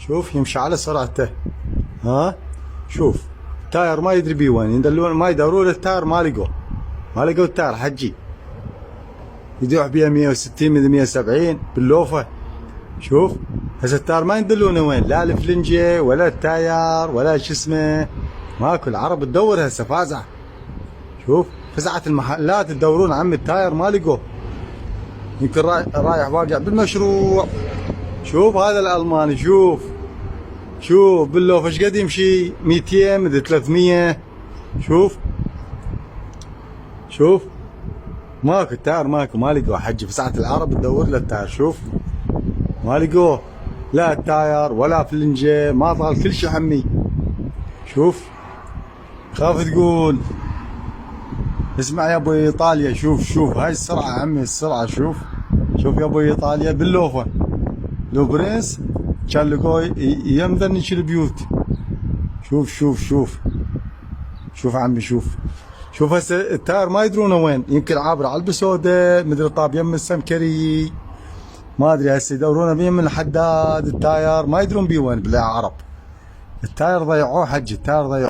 شوف يمشي على سرعته. ها شوف التاير ما يدري بيه وين، يدلون ما يدورون التاير ما لقوه، ما لقوا التاير حجي، يدوح بيه 160 170 باللوفه. شوف هسه التاير ما يدلونه وين، لا الفلنجه ولا التاير ولا شو اسمه، ماكو. العرب تدور هسه فازعه. شوف فزعت المحلات تدورون عم التاير ما لقوه، يمكن رايح واقع بالمشروع. شوف هذا الالماني، شوف باللوف ايش قد يمشي، 200 مدري 300. شوف ماكو التاير، ماكو، ما لقوه حجي. فساعة العرب تدور له التاير. شوف ما لقوه، لا التاير ولا فلنجه، ما طال كل شيء حمي. شوف خاف تقول. اسمع يا ابو ايطاليا، شوف هاي السرعه عمي، السرعه. شوف يا ابو ايطاليا باللوفه، لو برنس كان لقوه يمذنش البيوت. شوف عمي، شوف هسه التاير ما يدرونه وين، يمكن عابر على البسوده، مدري طاب يم السمكري، ما ادري. هسه يدورونه بيم من الحداد، التاير ما يدرون بيه وين بالعرب. التاير ضيعوه حجي، التاير ضيعوه.